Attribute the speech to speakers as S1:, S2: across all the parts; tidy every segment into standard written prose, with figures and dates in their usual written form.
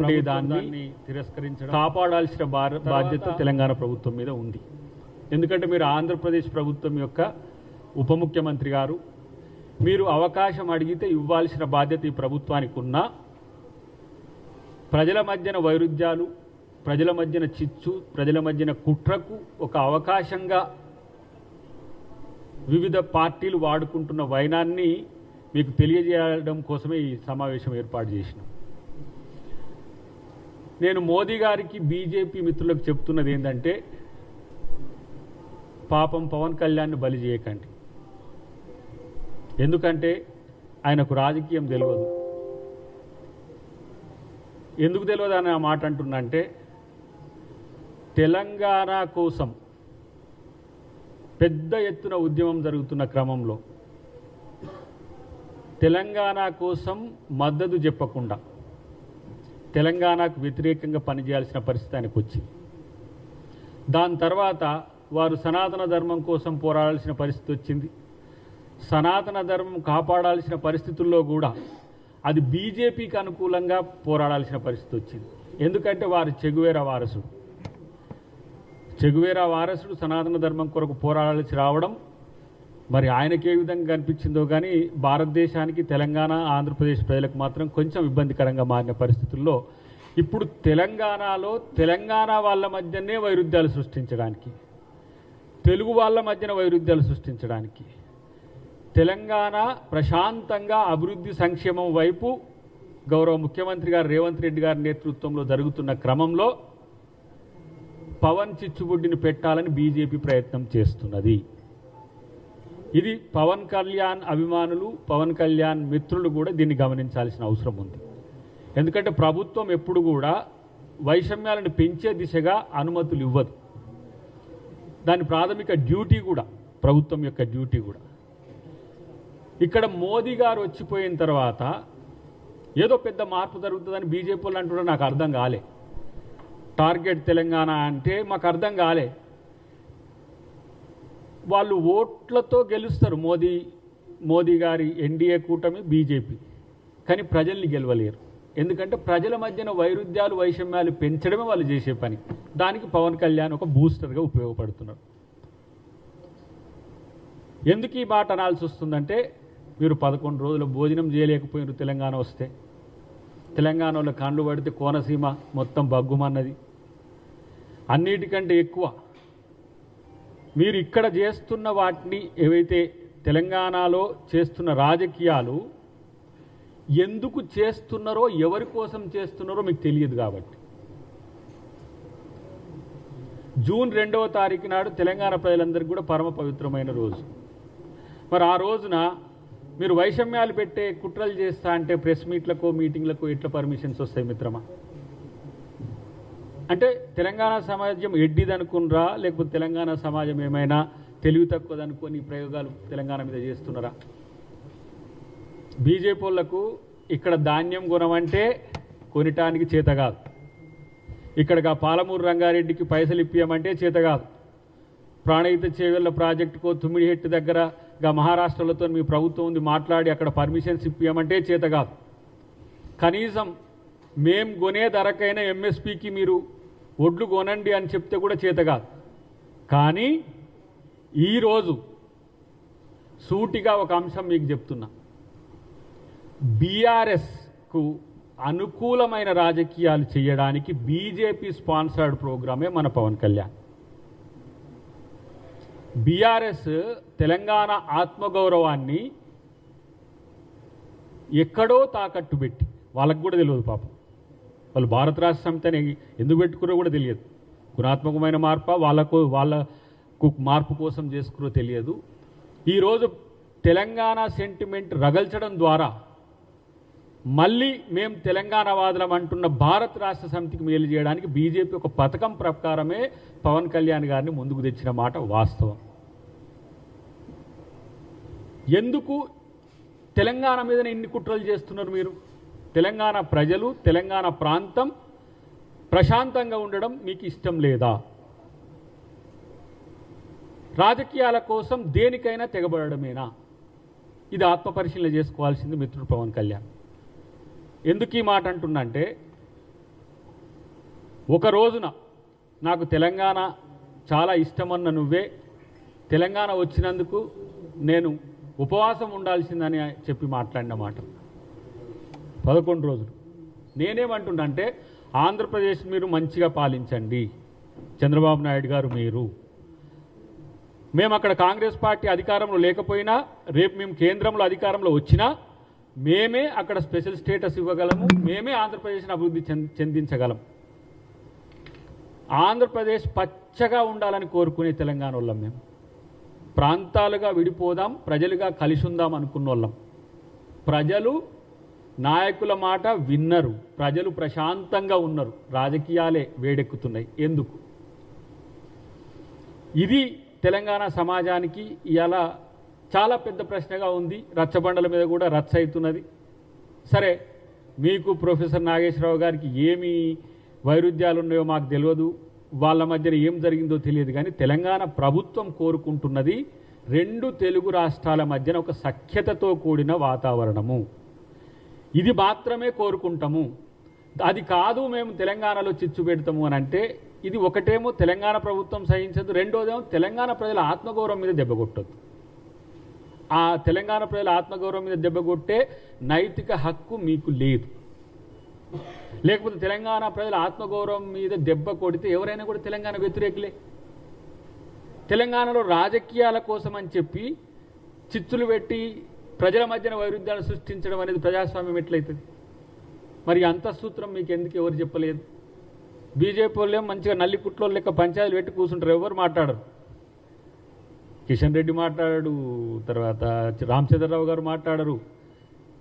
S1: ఉండేదాన్ని తిరస్కరించడం కాపాడాల్సిన బాధ్యత తెలంగాణ ప్రభుత్వం మీద ఉంది. ఎందుకంటే మీరు ఆంధ్రప్రదేశ్ ప్రభుత్వం యొక్క ఉప ముఖ్యమంత్రి గారు, మీరు అవకాశం అడిగితే ఇవ్వాల్సిన బాధ్యత ఈ ప్రభుత్వానికి ఉన్నా ప్రజల మధ్యన వైరుధ్యాలు, ప్రజల మధ్యన చిచ్చు, ప్రజల మధ్యన కుట్రకు ఒక అవకాశంగా వివిధ పార్టీలు వాడుకుంటున్న వైనాన్ని మీకు తెలియజేయడం కోసమే ఈ సమావేశం ఏర్పాటు చేసినాం. నేను మోదీ గారికి బీజేపీ మిత్రులకు చెప్తున్నది ఏంటంటే, పాపం పవన్ కళ్యాణ్ని బలి చేయకండి. ఎందుకంటే ఆయనకు రాజకీయం తెలియదు. ఎందుకు తెలియదు అని ఆ మాట అంటున్నా అంటే, తెలంగాణ కోసం పెద్ద ఎత్తున ఉద్యమం జరుగుతున్న క్రమంలో తెలంగాణ కోసం మద్దతు చెప్పకుండా తెలంగాణకు వ్యతిరేకంగా పనిచేయాల్సిన పరిస్థితి ఆయనకు వచ్చింది. దాని తర్వాత వారు సనాతన ధర్మం కోసం పోరాడాల్సిన పరిస్థితి వచ్చింది. సనాతన ధర్మం కాపాడాల్సిన పరిస్థితుల్లో కూడా అది బీజేపీకి అనుకూలంగా పోరాడాల్సిన పరిస్థితి వచ్చింది. ఎందుకంటే వారు చెగువేరా వారసుడు సనాతన ధర్మం కొరకు పోరాడాల్సి రావడం మరి ఆయనకి ఏ విధంగా కనిపించిందో కానీ భారతదేశానికి, తెలంగాణ, ఆంధ్రప్రదేశ్ ప్రజలకు మాత్రం కొంచెం ఇబ్బందికరంగా మారిన పరిస్థితుల్లో ఇప్పుడు తెలంగాణలో తెలంగాణ వాళ్ళ మధ్యనే వైరుధ్యాలు సృష్టించడానికి, తెలుగు వాళ్ళ మధ్యన వైరుధ్యాలు సృష్టించడానికి, తెలంగాణ ప్రశాంతంగా అభివృద్ధి సంక్షేమం వైపు గౌరవ ముఖ్యమంత్రి గారు రేవంత్ రెడ్డి గారి నేతృత్వంలో జరుగుతున్న క్రమంలో పవన్ చిచ్చుబుడ్డిని పెట్టాలని బీజేపీ ప్రయత్నం చేస్తున్నది. ఇది పవన్ కళ్యాణ్ అభిమానులు, పవన్ కళ్యాణ్ మిత్రులు కూడా దీన్ని గమనించాల్సిన అవసరం ఉంది. ఎందుకంటే ప్రభుత్వం ఎప్పుడు కూడా వైషమ్యాలను పెంచే దిశగా అనుమతులు ఇవ్వదు. దాని ప్రాథమిక డ్యూటీ కూడా, ప్రభుత్వం యొక్క డ్యూటీ కూడా. ఇక్కడ మోదీ గారు వచ్చిపోయిన తర్వాత ఏదో పెద్ద మార్పు జరుగుతుందని బీజేపీ వాళ్ళు అంటున్నారు. నాకు అర్థం కాలే. టార్గెట్ తెలంగాణ అంటే మాకు అర్థం కాలే. వాళ్ళు ఓట్లతో గెలుస్తారు, మోదీ గారి ఎన్డీఏ కూటమి, బీజేపీ. కానీ ప్రజల్ని గెలవలేరు. ఎందుకంటే ప్రజల మధ్యన వైరుధ్యాలు, వైషమ్యాలు పెంచడమే వాళ్ళు చేసే పని. దానికి పవన్ కళ్యాణ్ ఒక బూస్టర్గా ఉపయోగపడుతున్నారు. ఎందుకు ఈ మాట అనాల్సి వస్తుందంటే, మీరు 11 రోజుల భోజనం చేయలేకపోయినారు తెలంగాణ వస్తే. తెలంగాణలో కండ్లు పడితే కోనసీమ మొత్తం బగ్గుమన్నది. అన్నిటికంటే ఎక్కువ మీరు ఇక్కడ చేస్తున్న వాటిని, ఏవైతే తెలంగాణలో చేస్తున్న రాజకీయాలు ఎందుకు చేస్తున్నారో, ఎవరి కోసం చేస్తున్నారో మీకు తెలియదు. కాబట్టి జూన్ 2వ తారీఖు నాడు తెలంగాణ ప్రజలందరికీ కూడా పరమ పవిత్రమైన రోజు. మరి ఆ రోజున మీరు వైషమ్యాలు పెట్టే కుట్రలు చేస్తా అంటే ప్రెస్ మీట్లకు, మీటింగ్లకు ఎట్లా పర్మిషన్స్ వస్తాయి మిత్రమా? అంటే తెలంగాణ సమాజం ఎడ్డిదనుకున్నారా, లేకపోతే తెలంగాణ సమాజం ఏమైనా తెలివి తక్కువదనుకొని ప్రయోగాలు తెలంగాణ మీద చేస్తున్నారా? బీజేపీ వాళ్ళకు ఇక్కడ ధాన్యం కొనమంటే కొనటానికి చేత కాదు. ఇక్కడగా పాలమూరు రంగారెడ్డికి పైసలు ఇప్పియమంటే చేత కాదు. ప్రాణహిత చేవెళ్ల ప్రాజెక్టుకో తుమ్మిడిహెట్టు దగ్గరగా మహారాష్ట్రలతో మీ ప్రభుత్వం ఉంది, మాట్లాడి అక్కడ పర్మిషన్స్ ఇప్పియమంటే చేత కాదు. కనీసం మేం కొనే ధరకైనా ఎంఎస్పీకి మీరు ఒడ్లు కొనండి అని చెప్తే కూడా చేత కాదు. కానీ ఈరోజు సూటిగా ఒక అంశం మీకు చెప్తున్నా. బీఆర్ఎస్కు అనుకూలమైన రాజకీయాలు చేయడానికి బీజేపీ స్పాన్సర్డ్ ప్రోగ్రామే మన పవన్ కళ్యాణ్. బీఆర్ఎస్ తెలంగాణ ఆత్మగౌరవాన్ని ఎక్కడో తాకట్టు పెట్టి, వాళ్ళకు కూడా తెలియదు పాపం, వాళ్ళు భారత రాష్ట్ర సమితిని ఎందుకు పెట్టుకున్నారో కూడా తెలియదు. గుణాత్మకమైన మార్పు వాళ్ళకు మార్పు కోసం చేసుకురో తెలియదు. ఈరోజు తెలంగాణ సెంటిమెంట్ రగల్చడం ద్వారా మళ్ళీ మేము తెలంగాణ వాదులం అంటున్న భారత రాష్ట్ర సమితికి మేలు చేయడానికి బీజేపీ ఒక పథకం ప్రకారమే పవన్ కళ్యాణ్ గారిని ముందుకు తెచ్చిన మాట వాస్తవం. ఎందుకు తెలంగాణ మీదనే ఇన్ని కుట్రలు చేస్తున్నారు మీరు? తెలంగాణ ప్రజలు, తెలంగాణ ప్రాంతం ప్రశాంతంగా ఉండడం మీకు ఇష్టం లేదా? రాజకీయాల కోసం దేనికైనా తెగబడమేనా? ఇది ఆత్మపరిశీలన చేసుకోవాల్సింది మిత్రుడు పవన్ కళ్యాణ్. ఎందుకు ఈ మాట అంటున్నంటే, ఒక రోజున నాకు తెలంగాణ చాలా ఇష్టమన్న నువ్వే తెలంగాణ వచ్చినందుకు నేను ఉపవాసం ఉండాల్సిందని చెప్పి మాట్లాడిన మాట 11 రోజులు. నేనేమంటున్నానంటే ఆంధ్రప్రదేశ్ మీరు మంచిగా పాలించండి, చంద్రబాబు నాయుడు గారు మీరు. మేము అక్కడ కాంగ్రెస్ పార్టీ అధికారంలో లేకపోయినా, రేపు మేము కేంద్రంలో అధికారంలో వచ్చినా మేమే అక్కడ స్పెషల్ స్టేటస్ ఇవ్వగలము, మేమే ఆంధ్రప్రదేశ్ని అభివృద్ధి చెందించగలం. ఆంధ్రప్రదేశ్ పచ్చగా ఉండాలని కోరుకునే తెలంగాణ వాళ్ళం మేము. ప్రాంతాలుగా విడిపోదాం, ప్రజలుగా కలిసి ఉందాం అనుకున్న వాళ్ళం. ప్రజలు నాయకుల మాట విన్నరు, ప్రజలు ప్రశాంతంగా ఉన్నారు, రాజకీయాలే వేడెక్కుతున్నాయి. ఎందుకు? ఇది తెలంగాణ సమాజానికి ఇలా చాలా పెద్ద ప్రశ్నగా ఉంది. రచ్చబండల మీద కూడా రచ్చ అవుతున్నది. సరే, మీకు ప్రొఫెసర్ నాగేశ్వరరావు గారికి ఏమి వైరుధ్యాలు ఉన్నాయో మాకు తెలియదు, వాళ్ళ మధ్యన ఏం జరిగిందో తెలియదు. కానీ తెలంగాణ ప్రభుత్వం కోరుకుంటున్నది 2 తెలుగు రాష్ట్రాల మధ్యన ఒక సఖ్యతతో కూడిన వాతావరణము. ఇది మాత్రమే కోరుకుంటాము. అది కాదు మేము తెలంగాణలో చిచ్చు పెడతాము అని అంటే, ఇది ఒకటేమో తెలంగాణ ప్రభుత్వం సహించదు, రెండోదేమో తెలంగాణ ప్రజల ఆత్మగౌరవం మీద దెబ్బ కొట్టదు. ఆ తెలంగాణ ప్రజల ఆత్మగౌరవం మీద దెబ్బ కొట్టే నైతిక హక్కు మీకు లేదు. లేకపోతే తెలంగాణ ప్రజల ఆత్మగౌరవం మీద దెబ్బ కొడితే ఎవరైనా కూడా తెలంగాణ వ్యతిరేకులే. తెలంగాణలో రాజకీయాల కోసం అని చెప్పి చిచ్చులు పెట్టి ప్రజల మధ్యన వైరుధ్యాలు సృష్టించడం అనేది ప్రజాస్వామ్యం ఎట్లయితుంది? మరి అంతఃసూత్రం మీకు ఎందుకు ఎవరు చెప్పలేదు? బీజేపీ వాళ్ళే మంచిగా నల్లికుట్లో లెక్క పంచాయతీలు పెట్టి కూర్చుంటారు, ఎవరు మాట్లాడరు. కిషన్ రెడ్డి మాట్లాడాడు, తర్వాత రామచంద్రరావు గారు మాట్లాడరు,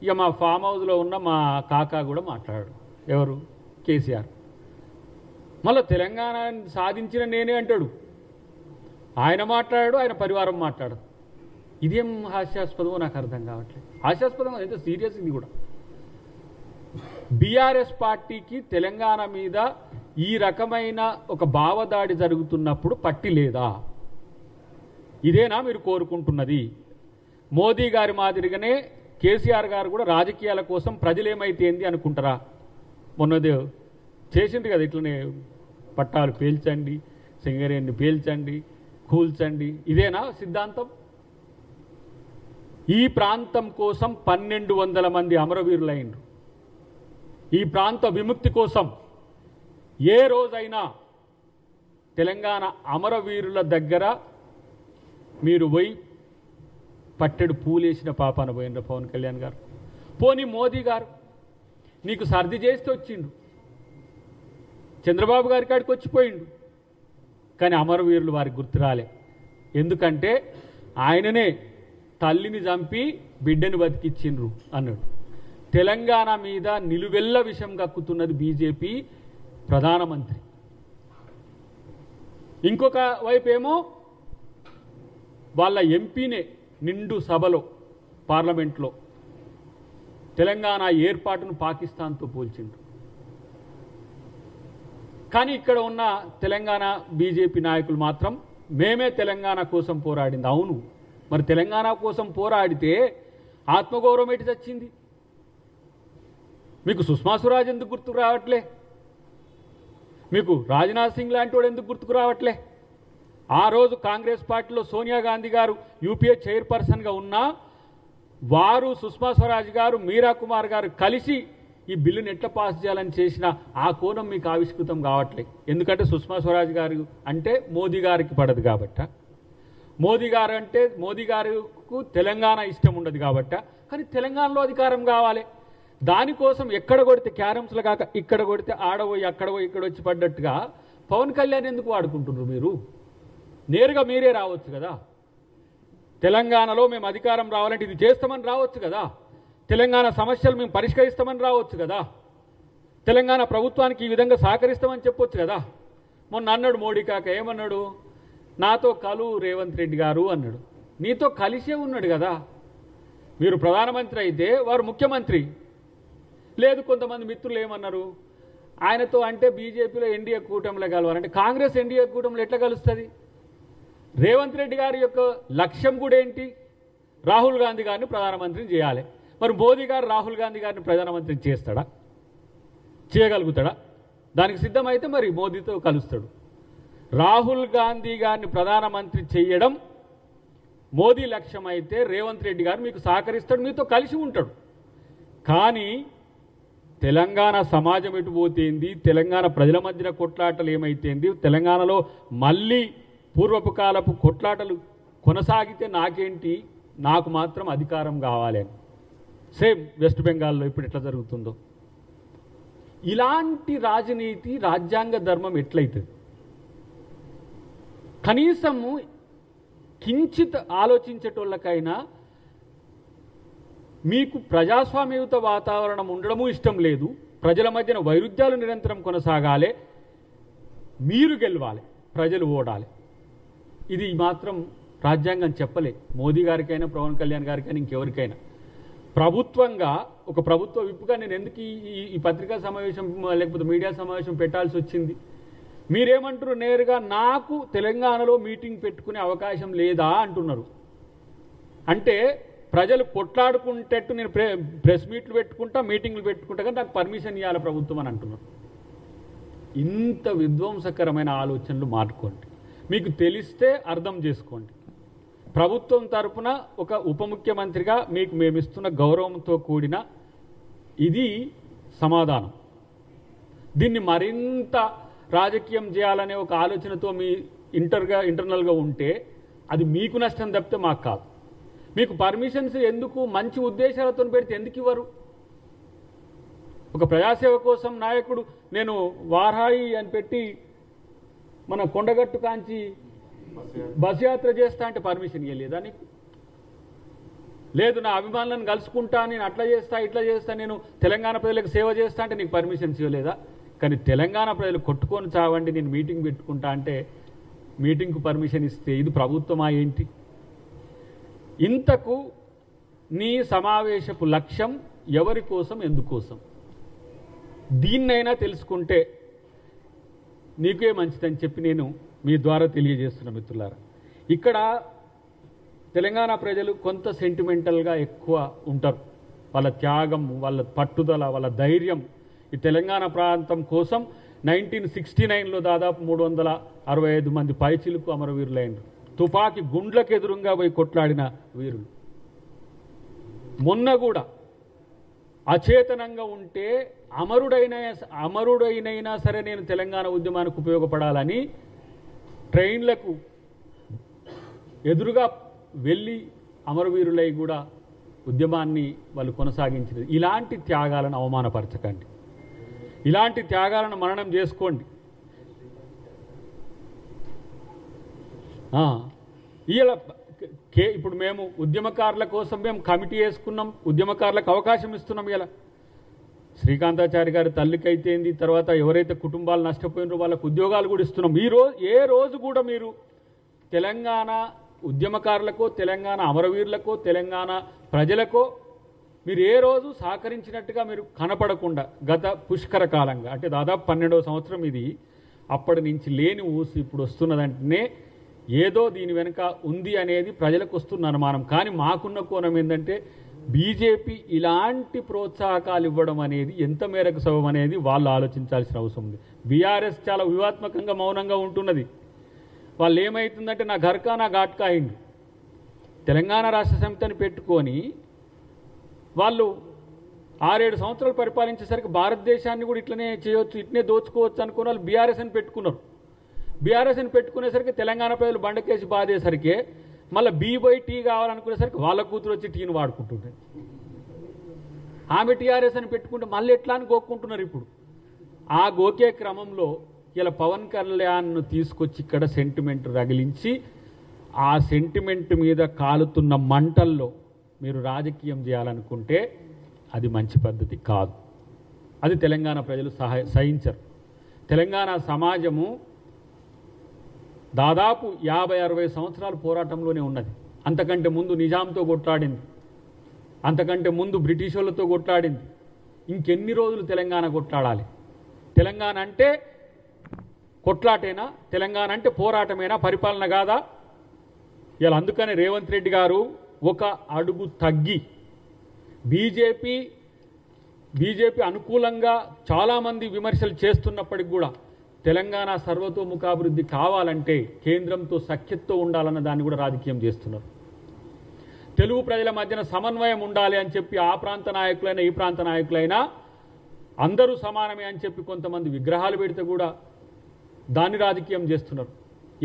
S1: ఇక మా ఫామ్ హౌస్లో ఉన్న మా కాకా కూడా మాట్లాడాడు. ఎవరు? కేసీఆర్. మళ్ళీ తెలంగాణ సాధించిన నేనే అంటాడు, ఆయన మాట్లాడాడు, ఆయన పరివారం మాట్లాడదు. ఇదేం హాస్యాస్పదమో నాకు అర్థం కావట్లేదు. హాస్యాస్పదం ఎంత సీరియస్ ఇది కూడా. బీఆర్ఎస్ పార్టీకి తెలంగాణ మీద ఈ రకమైన ఒక భావదాడి జరుగుతున్నప్పుడు పట్టి లేదా? ఇదేనా మీరు కోరుకుంటున్నది? మోదీ గారి మాదిరిగానే కేసీఆర్ గారు కూడా రాజకీయాల కోసం ప్రజలేమైతే ఏంది అనుకుంటారా? మొన్నదే చేసింది కదా, ఇట్లనే పట్టాలు పేల్చండి, సింగరేణిని పేల్చండి, కూల్చండి. ఇదేనా సిద్ధాంతం? ఈ ప్రాంతం కోసం 1200 మంది అమరవీరులైండ్రు. ఈ ప్రాంత విముక్తి కోసం ఏ రోజైనా తెలంగాణ అమరవీరుల దగ్గర మీరు పోయి పట్టెడు పూలేసిన పాపాన పోయినరు పవన్ కళ్యాణ్ గారు? పోనీ మోదీ గారు నీకు సర్ది చేస్తే వచ్చిండు, చంద్రబాబు గారి కాడికి వచ్చిపోయిండు, కానీ అమరవీరులు వారికి గుర్తురాలే. ఎందుకంటే ఆయననే తల్లిని చంపి బిడ్డని బతికిచ్చిండ్రు అన్నాడు. తెలంగాణ మీద నిలువెల్ల విషం కక్కుతున్నది బీజేపీ ప్రధానమంత్రి. ఇంకొక వైపేమో వాళ్ళ ఎంపీనే నిండు సభలో పార్లమెంట్లో తెలంగాణ ఏర్పాటును పాకిస్తాన్తో పోల్చిండ్రు. కానీ ఇక్కడ ఉన్న తెలంగాణ బీజేపీ నాయకులు మాత్రం మేమే తెలంగాణ కోసం పోరాడింది. అవును, మరి తెలంగాణ కోసం పోరాడితే ఆత్మగౌరవం ఎటు చచ్చింది? మీకు సుష్మా స్వరాజ్ ఎందుకు గుర్తుకు రావట్లే? మీకు రాజ్నాథ్ సింగ్ లాంటి వాడు ఎందుకు గుర్తుకు రావట్లే? ఆ రోజు కాంగ్రెస్ పార్టీలో సోనియా గాంధీ గారు యూపీఏ చైర్పర్సన్గా ఉన్నా వారు, సుష్మా స్వరాజ్ గారు, మీరా కుమార్ గారు కలిసి ఈ బిల్లుని ఎట్లా పాస్ చేయాలని చేసిన ఆ కోణం మీకు ఆవిష్కృతం కావట్లే. ఎందుకంటే సుష్మా స్వరాజ్ గారు అంటే మోదీ గారికి పడదు కాబట్ట, మోదీ గారు అంటే మోదీ గారికి తెలంగాణ ఇష్టం ఉండదు కాబట్ట. కానీ తెలంగాణలో అధికారం కావాలి, దానికోసం ఎక్కడ కొడితే క్యారమ్స్లో కాక ఇక్కడ కొడితే ఆడపోయి అక్కడ పోయి ఇక్కడ వచ్చి పడ్డట్టుగా పవన్ కళ్యాణ్ ఎందుకు వాడుకుంటున్నారు? మీరు నేరుగా మీరే రావచ్చు కదా. తెలంగాణలో మేము అధికారం రావాలంటే ఇది చేస్తామని రావచ్చు కదా. తెలంగాణ సమస్యలు మేము పరిష్కరిస్తామని రావచ్చు కదా. తెలంగాణ ప్రభుత్వానికి ఈ విధంగా సహకరిస్తామని చెప్పొచ్చు కదా. మొన్న అన్నాడు మోడీ కాక, ఏమన్నాడు? నాతో కలు రేవంత్ రెడ్డి గారు అన్నాడు. నీతో కలిసే ఉన్నాడు కదా. మీరు ప్రధానమంత్రి అయితే వారు ముఖ్యమంత్రి. లేదు, కొంతమంది మిత్రులు ఏమన్నారు, ఆయనతో అంటే బీజేపీలో ఎన్డీఏ కూటమిలో కలవాలంటే కాంగ్రెస్ ఎన్డీఏ కూటమిలో ఎట్లా కలుస్తుంది? రేవంత్ రెడ్డి గారి యొక్క లక్ష్యం కూడా ఏంటి? రాహుల్ గాంధీ గారిని ప్రధానమంత్రిని చేయాలి. మరి మోదీ గారు రాహుల్ గాంధీ గారిని ప్రధానమంత్రిని చేస్తాడా? చేయగలుగుతాడా? దానికి సిద్ధమైతే మరి మోదీతో కలుస్తాడు. రాహుల్ గాంధీ గారిని ప్రధానమంత్రి చేయడం మోదీ లక్ష్యం అయితే రేవంత్ రెడ్డి గారు మీకు సహకరిస్తాడు, మీతో కలిసి ఉంటాడు. కానీ తెలంగాణ సమాజం ఎటు పోతేంది, తెలంగాణ ప్రజల మధ్యన కొట్లాటలు ఏమైతేంది, తెలంగాణలో మళ్ళీ పూర్వపు కాలపు కొట్లాటలు కొనసాగితే నాకేంటి, నాకు మాత్రం అధికారం కావాలి అని. సేమ్ వెస్ట్ బెంగాల్లో ఇప్పుడు ఎట్లా జరుగుతుందో ఇలాంటి రాజనీతి, రాజ్యాంగ ధర్మం ఎట్లయితుంది? కనీసము కించిత్ ఆలోచించేటోళ్ళకైనా మీకు ప్రజాస్వామ్యయుత వాతావరణం ఉండడము ఇష్టం లేదు, ప్రజల మధ్యన వైరుధ్యాలు నిరంతరం కొనసాగాలి, మీరు గెలవాలి, ప్రజలు ఓడాలి. ఇది మాత్రం రాజ్యాంగం చెప్పలే మోదీ గారికైనా, పవన్ కళ్యాణ్ గారికైనా, ఇంకెవరికైనా. ప్రభుత్వంగా ఒక ప్రభుత్వ విప్పుగా నేను ఎందుకు ఈ పత్రికా సమావేశం లేకపోతే మీడియా సమావేశం పెట్టాల్సి వచ్చింది? మీరేమంటారు? నేరుగా నాకు తెలంగాణలో మీటింగ్ పెట్టుకునే అవకాశం లేదా అంటున్నారు. అంటే ప్రజలు కొట్లాడుకుంటట్టు నేను ప్రెస్ మీట్లు పెట్టుకుంటా, మీటింగ్లు పెట్టుకుంటా, కానీ నాకు పర్మిషన్ ఇవ్వాలి ప్రభుత్వం అని అంటున్నారు. ఇంత విధ్వంసకరమైన ఆలోచనలు మానుకోండి. మీకు తెలిస్తే అర్థం చేసుకోండి. ప్రభుత్వం తరపున ఒక ఉప ముఖ్యమంత్రిగా మీకు మేమిస్తున్న గౌరవంతో కూడిన ఇది సమాధానం. దీన్ని మరింత రాజకీయం చేయాలనే ఒక ఆలోచనతో మీ ఇంటర్నల్గా ఉంటే అది మీకు నష్టం తప్పితే మాకు కాదు. మీకు పర్మిషన్స్ ఎందుకు? మంచి ఉద్దేశాలతో పెడితే ఎందుకు ఇవ్వరు? ఒక ప్రజాసేవ కోసం నాయకుడు నేను వారాయి అని పెట్టి మన కొండగట్టు కాంచి బస్ యాత్ర చేస్తా అంటే పర్మిషన్ ఇవ్వలేదా నీకు? లేదు, నా అభిమానులను కలుసుకుంటా, నేను అట్లా చేస్తా, ఇట్లా చేస్తా, నేను తెలంగాణ ప్రజలకు సేవ చేస్తా అంటే నీకు పర్మిషన్స్ ఇవ్వలేదా? కానీ తెలంగాణ ప్రజలు కొట్టుకొని చావండి, నేను మీటింగ్ పెట్టుకుంటా అంటే మీటింగ్కు పర్మిషన్ ఇస్తే ఇది ప్రభుత్వమా ఏంటి? ఇంతకు నీ సమావేశపు లక్ష్యం ఎవరి కోసం, ఎందుకోసం? దీన్నైనా తెలుసుకుంటే నీకే మంచిదని చెప్పి నేను మీ ద్వారా తెలియజేస్తున్న మిత్రులారా. ఇక్కడ తెలంగాణ ప్రజలు కొంత సెంటిమెంటల్గా ఎక్కువ ఉంటారు. వాళ్ళ త్యాగం, వాళ్ళ పట్టుదల, వాళ్ళ ధైర్యం ఈ తెలంగాణ ప్రాంతం కోసం 1969లో దాదాపు 365 మంది పైచిలుకు అమరవీరులైనరు. తుపాకీ గుండ్లకు ఎదురుగా పోయి కొట్లాడిన వీరులు. మొన్న కూడా అచేతనంగా ఉంటే అమరుడైనైనా సరే నేను తెలంగాణ ఉద్యమానికి ఉపయోగపడాలని ట్రైన్లకు ఎదురుగా వెళ్ళి అమరవీరులై కూడా ఉద్యమాన్ని వాళ్ళు కొనసాగించినది. ఇలాంటి త్యాగాలను అవమానపరచకండి, ఇలాంటి త్యాగాలను మననం చేసుకోండి. ఇలా ఇప్పుడు మేము ఉద్యమకారుల కోసం మేము కమిటీ వేసుకున్నాం, ఉద్యమకారులకు అవకాశం ఇస్తున్నాం. ఇలా శ్రీకాంతాచారి గారి తల్లికైతేంది, తర్వాత ఎవరైతే కుటుంబాలు నష్టపోయినారో వాళ్ళకు ఉద్యోగాలు కూడా ఇస్తున్నాం. ఏ రోజు కూడా మీరు తెలంగాణ ఉద్యమకారులకో, తెలంగాణ అమరవీరులకో, తెలంగాణ ప్రజలకో మీరు ఏ రోజు సహకరించినట్టుగా మీరు కనపడకుండా గత పుష్కర కాలంగా, అంటే దాదాపు 12వ సంవత్సరం ఇది, అప్పటి నుంచి లేని ఊసి ఇప్పుడు వస్తున్నదంటేనే ఏదో దీని వెనుక ఉంది అనేది ప్రజలకు వస్తున్న అనుమానం. కానీ మాకున్న కోణం ఏంటంటే బీజేపీ ఇలాంటి ప్రోత్సాహకాలు ఇవ్వడం అనేది ఎంత మేరకు సబబు అనేది వాళ్ళు ఆలోచించాల్సిన అవసరం ఉంది. బీఆర్ఎస్ చాలా వ్యూహాత్మకంగా మౌనంగా ఉంటున్నది. వాళ్ళు ఏమవుతుందంటే నా ఘర్కా నా ఘాట్కా అయింది. తెలంగాణ రాష్ట్ర సమితిని పెట్టుకొని వాళ్ళు 6-7 సంవత్సరాలు పరిపాలించేసరికి భారతదేశాన్ని కూడా ఇట్లనే చేయొచ్చు, ఇట్లనే దోచుకోవచ్చు అనుకున్న వాళ్ళు బీఆర్ఎస్ అని పెట్టుకున్నారు. బీఆర్ఎస్ అని పెట్టుకునేసరికి తెలంగాణ ప్రజలు బండకేసి బాధేసరికి మళ్ళీ టీ కావాలనుకునేసరికి వాళ్ళ కూతురు వచ్చి టీని వాడుకుంటుంటారు. ఆమె టీఆర్ఎస్ అని పెట్టుకుంటే మళ్ళీ ఎట్లా అని గోక్కుంటున్నారు. ఇప్పుడు ఆ గోకే క్రమంలో ఇలా పవన్ కళ్యాణ్ను తీసుకొచ్చి ఇక్కడ సెంటిమెంట్ రగిలించి ఆ సెంటిమెంట్ మీద కాలుతున్న మంటల్లో మీరు రాజకీయం చేయాలనుకుంటే అది మంచి పద్ధతి కాదు. అది తెలంగాణ ప్రజలు సహించరు. తెలంగాణ సమాజము దాదాపు 50-60 సంవత్సరాల పోరాటంలోనే ఉన్నది. అంతకంటే ముందు నిజాంతో కొట్లాడింది, అంతకంటే ముందు బ్రిటిష్ వాళ్ళతో కొట్లాడింది. ఇంకెన్ని రోజులు తెలంగాణ కొట్లాడాలి? తెలంగాణ అంటే కొట్లాటేనా? తెలంగాణ అంటే పోరాటమేనా? పరిపాలన కాదా? ఇలా అందుకనే రేవంత్ రెడ్డి గారు ఒక అడుగు తగ్గి బీజేపీ బీజేపీ అనుకూలంగా చాలామంది విమర్శలు చేస్తున్నప్పటికి కూడా తెలంగాణ సర్వతోముఖాభివృద్ధి కావాలంటే కేంద్రంతో సఖ్యతతో ఉండాలన్న దాన్ని కూడా రాజకీయం చేస్తున్నారు. తెలుగు ప్రజల మధ్యన సమన్వయం ఉండాలి అని చెప్పి ఆ ప్రాంత నాయకులైనా ఈ ప్రాంత నాయకులైనా అందరూ సమానమే అని చెప్పి కొంతమంది విగ్రహాలు పెడితే కూడా దాన్ని రాజకీయం చేస్తున్నారు.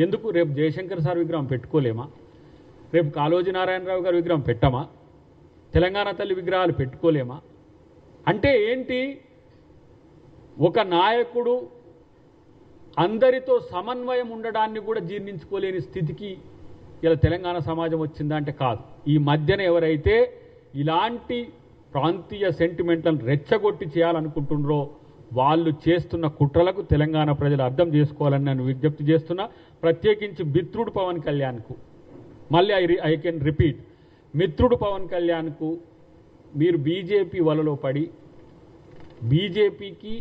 S1: ఎందుకు? రేపు జయశంకర్ సార్ విగ్రహం పెట్టుకోలేమా? రేపు కాళోజీ నారాయణరావు గారి విగ్రహం పెట్టమా? తెలంగాణ తల్లి విగ్రహాలు పెట్టుకోలేమా? అంటే ఏంటి? ఒక నాయకుడు అందరితో సమన్వయం ఉండడాన్ని కూడా జీర్ణించుకోలేని స్థితికి ఇలా తెలంగాణ సమాజం వచ్చిందా అంటే కాదు. ఈ మధ్యన ఎవరైతే ఇలాంటి ప్రాంతీయ సెంటిమెంట్లను రెచ్చగొట్టి చేయాలనుకుంటున్నారో వాళ్ళు చేస్తున్న కుట్రలకు తెలంగాణ ప్రజలు అర్థం చేసుకోవాలని నేను విజ్ఞప్తి చేస్తున్నా. ప్రత్యేకించి మిత్రుడు పవన్ కళ్యాణ్కు మళ్ళీ ఐ కెన్ రిపీట్, మిత్రుడు పవన్ కళ్యాణ్కు మీరు బీజేపీ వలలో పడి బీజేపీకి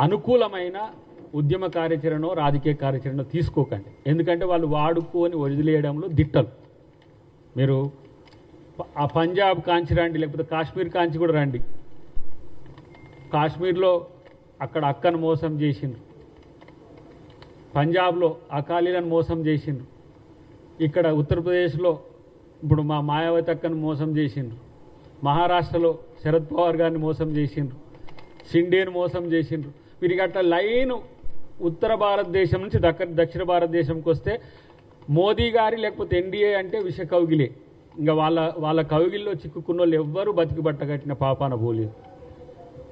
S1: అనుకూలమైన ఉద్యమ కార్యాచరణ రాజకీయ కార్యాచరణ తీసుకోకండి. ఎందుకంటే వాళ్ళు వాడుకొని వదిలేయడంలో దిట్టలు. మీరు ఆ పంజాబ్ కాంచి రండి, లేకపోతే కాశ్మీర్ కాంచి కూడా రండి. కాశ్మీర్లో అక్కడ అక్కను మోసం చేసిండ్రు, పంజాబ్లో అకాలీలను మోసం చేసిండ్రు, ఇక్కడ ఉత్తరప్రదేశ్లో ఇప్పుడు మా మాయావతి అక్కను మోసం చేసిండ్రు, మహారాష్ట్రలో శరద్ పవార్ గారిని మోసం చేసిండ్రు, షిండేను మోసం చేసిండ్రు. వీరికి అట్లా లైను ఉత్తర భారతదేశం నుంచి దక్షిణ భారతదేశంకి వస్తే మోదీ గారి లేకపోతే ఎన్డీఏ అంటే విష కౌగిలే. ఇంకా వాళ్ళ కౌగిల్లో చిక్కుకున్న వాళ్ళు ఎవ్వరూ బతికి బట్టగట్టిన పాపాన పోలేదు.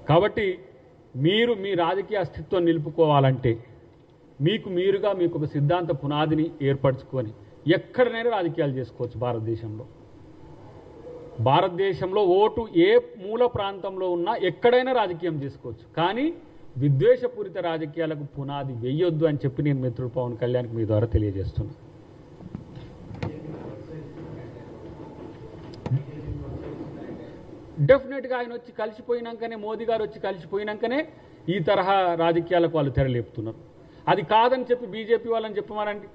S1: కాబట్టి మీరు మీ రాజకీయ అస్తిత్వం నిలుపుకోవాలంటే మీరుగా మీకు ఒక సిద్ధాంత పునాదిని ఏర్పరచుకొని ఎక్కడనైనా రాజకీయాలు చేసుకోవచ్చు. భారతదేశంలో ఓటు ఏ మూల ప్రాంతంలో ఉన్నా ఎక్కడైనా రాజకీయం చేసుకోవచ్చు. కానీ విద్వేషపూరిత రాజకీయాలకు పునాది వేయొద్దు అని చెప్పి నేను మిత్రుడు పవన్ కళ్యాణ్కి మీ ద్వారా తెలియజేస్తున్నా. డెఫినెట్గా ఆయన వచ్చి కలిసిపోయినాకనే, మోదీ గారు వచ్చి కలిసిపోయినాకనే ఈ తరహా రాజకీయాలకు వాళ్ళు తెరలేపుతున్నారు. అది కాదని చెప్పి బీజేపీ వాళ్ళని చెప్పమారండి.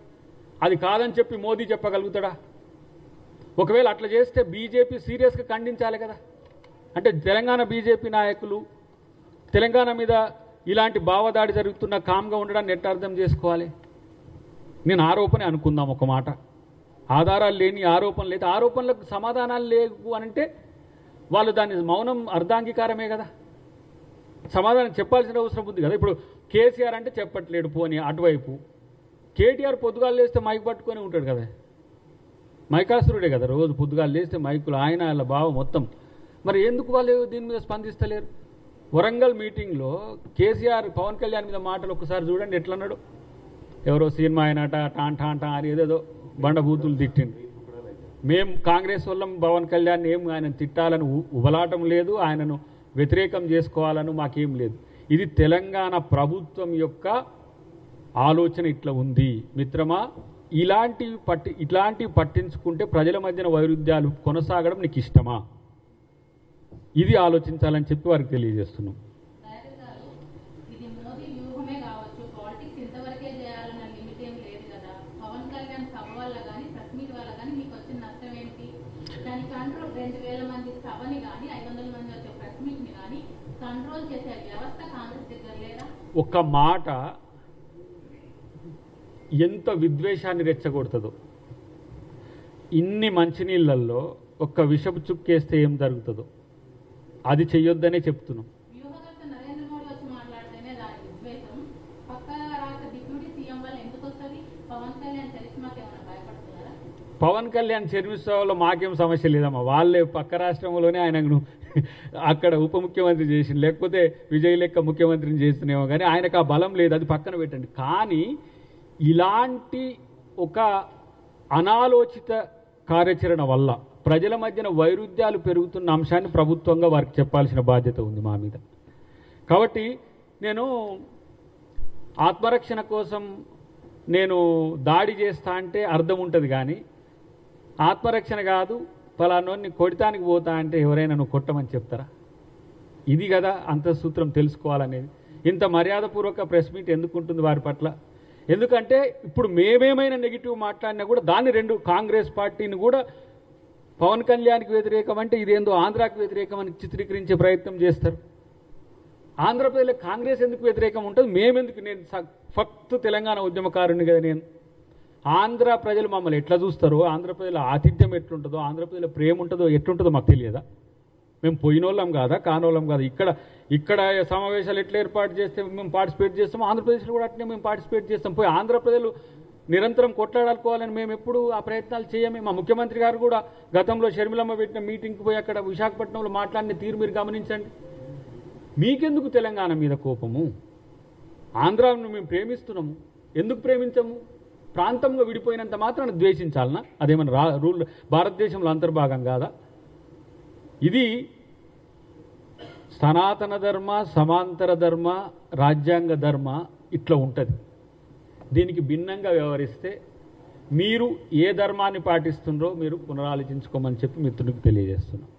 S1: అది కాదని చెప్పి మోదీ చెప్పగలుగుతాడా? ఒకవేళ అట్లా చేస్తే బీజేపీ సీరియస్గా ఖండించాలి కదా. అంటే తెలంగాణ బీజేపీ నాయకులు తెలంగాణ మీద ఇలాంటి భావదాడి జరుగుతున్న కామ్గా ఉండడాన్ని ఎట్లా అర్థం చేసుకోవాలి? నేను ఆరోపణ అనుకుందాం ఒక మాట, ఆధారాలు లేని ఆరోపణలు అయితే ఆరోపణలకు సమాధానాలు లేవు అనంటే వాళ్ళు దాని మౌనం అర్ధాంగీకారమే కదా. సమాధానం చెప్పాల్సిన అవసరం ఉంది కదా. ఇప్పుడు కేసీఆర్ అంటే చెప్పట్లేడు, పోనీ అటువైపు కేటీఆర్ పొద్దుగాలు లేస్తే మైక్ పట్టుకొని ఉంటాడు కదా, మైకాసురుడే కదా, రోజు పొద్దుగాలు లేస్తే మైకులు ఆయన వాళ్ళ బావ మొత్తం. మరి ఎందుకు వాళ్ళు దీని మీద స్పందిస్తలేరు? వరంగల్ మీటింగ్లో కేసీఆర్ పవన్ కళ్యాణ్ మీద మాటలు ఒక్కసారి చూడండి ఎట్లన్నాడు. ఎవరో సినిమా అయినట టాన్ టాన్ టాన్ అని ఏదేదో బండబూతులు తిట్టిండు. మేము కాంగ్రెస్ వాళ్ళం పవన్ కళ్యాణ్ ఏం ఆయన తిట్టాలని ఉబలాటం లేదు, ఆయనను వ్యతిరేకం చేసుకోవాలని మాకేం లేదు. ఇది తెలంగాణ ప్రభుత్వం యొక్క ఆలోచన ఇట్లా ఉంది. మిత్రమా, ఇట్లాంటివి పట్టించుకుంటే ప్రజల మధ్యన వైరుధ్యాలు కొనసాగడం నీకు ఇష్టమా? ఇది ఆలోచించాలని చెప్పి వారికి తెలియజేస్తున్నాం. ఒక మాట ఎంత విద్వేషాన్ని రెచ్చగొడుతుందో. ఇన్ని మంచినీళ్ళల్లో ఒక్క విషపు చుక్కేస్తే ఏం జరుగుతుందో అది చెయ్యొద్దనే చెప్తున్నాం. పవన్ కళ్యాణ్ చర్మిస్తాలో మాకేం సమస్య లేదమ్మా. వాళ్ళే పక్క రాష్ట్రంలోనే ఆయనను అక్కడ ఉప ముఖ్యమంత్రి చేసి, లేకపోతే విజయ్ లెక్క ముఖ్యమంత్రిని చేస్తున్నామో, కానీ ఆయనకు ఆ బలం లేదు, అది పక్కన పెట్టండి. కానీ ఇలాంటి ఒక అనాలోచిత కార్యాచరణ వల్ల ప్రజల మధ్యన వైరుధ్యాలు పెరుగుతున్న అంశాన్ని ప్రభుత్వంగా వారికి చెప్పాల్సిన బాధ్యత ఉంది మా మీద. కాబట్టి నేను ఆత్మరక్షణ కోసం నేను దాడి చేస్తా అంటే అర్థం ఉంటుంది, కానీ ఆత్మరక్షణ కాదు ఫలానోని కొడతానికి పోతా అంటే ఎవరైనా నువ్వు కొట్టమని చెప్తారా? ఇది కదా అంతఃసూత్రం తెలుసుకోవాలనేది. ఇంత మర్యాదపూర్వక ప్రెస్ మీట్ ఎందుకు ఉంటుంది వారి పట్ల? ఎందుకంటే ఇప్పుడు మేమేమైనా నెగిటివ్ మాట్లాడినా కూడా దాన్ని కాంగ్రెస్ పార్టీని కూడా పవన్ కళ్యాణ్కి వ్యతిరేకం అంటే ఇదేందో ఆంధ్రాకి వ్యతిరేకం అని చిత్రీకరించే ప్రయత్నం చేస్తారు. ఆంధ్రప్రదేశ్లో కాంగ్రెస్ ఎందుకు వ్యతిరేకం ఉంటుంది? మేమెందుకు? నేను ఫక్త్ తెలంగాణ ఉద్యమకారుని కదా నేను. ఆంధ్ర ప్రజలు మమ్మల్ని ఎట్లా చూస్తారో, ఆంధ్ర ప్రజల ఆతిథ్యం ఎట్లుంటుందో, ఆంధ్ర ప్రజల ప్రేమ ఉంటుందో ఎట్లుంటుందో మాకు తెలియదా? మేము పోయినోళ్ళం కాదా, కానోళ్ళం కాదా? ఇక్కడ సమావేశాలు ఎట్లా ఏర్పాటు చేస్తే మేము పార్టిసిపేట్ చేస్తాం, ఆంధ్రప్రదేశ్లో కూడా అట్లనే మేము పార్టిసిపేట్ చేస్తాం. పోయి ఆంధ్ర ప్రజలు నిరంతరం కొట్లాడాలుకోవాలని మేము ఎప్పుడు ఆ ప్రయత్నాలు చేయమే. మా ముఖ్యమంత్రి గారు కూడా గతంలో షర్మిలమ్మ పెట్టిన మీటింగ్కి పోయి అక్కడ విశాఖపట్నంలో మాట్లాడిన తీరు మీరు గమనించండి. మీకెందుకు తెలంగాణ మీద కోపము? ఆంధ్రాను మేము ప్రేమిస్తున్నాము, ఎందుకు ప్రేమించము? ప్రాంతంగా విడిపోయినంత మాత్రాన ద్వేషించాలనా? అదేమన్నా రూల్ భారతదేశంలో అంతర్భాగం కాదా? ఇది సనాతన ధర్మ, సమాంతర ధర్మ, రాజ్యాంగ ధర్మ ఇట్లా ఉంటుంది. దీనికి భిన్నంగా వ్యవహరిస్తే మీరు ఏ ధర్మాన్ని పాటిస్తుండ్రో మీరు పునరాలోచించుకోమని చెప్పి మిత్రునికి తెలియజేస్తున్నాం.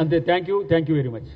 S1: అంతే. Thank you very much.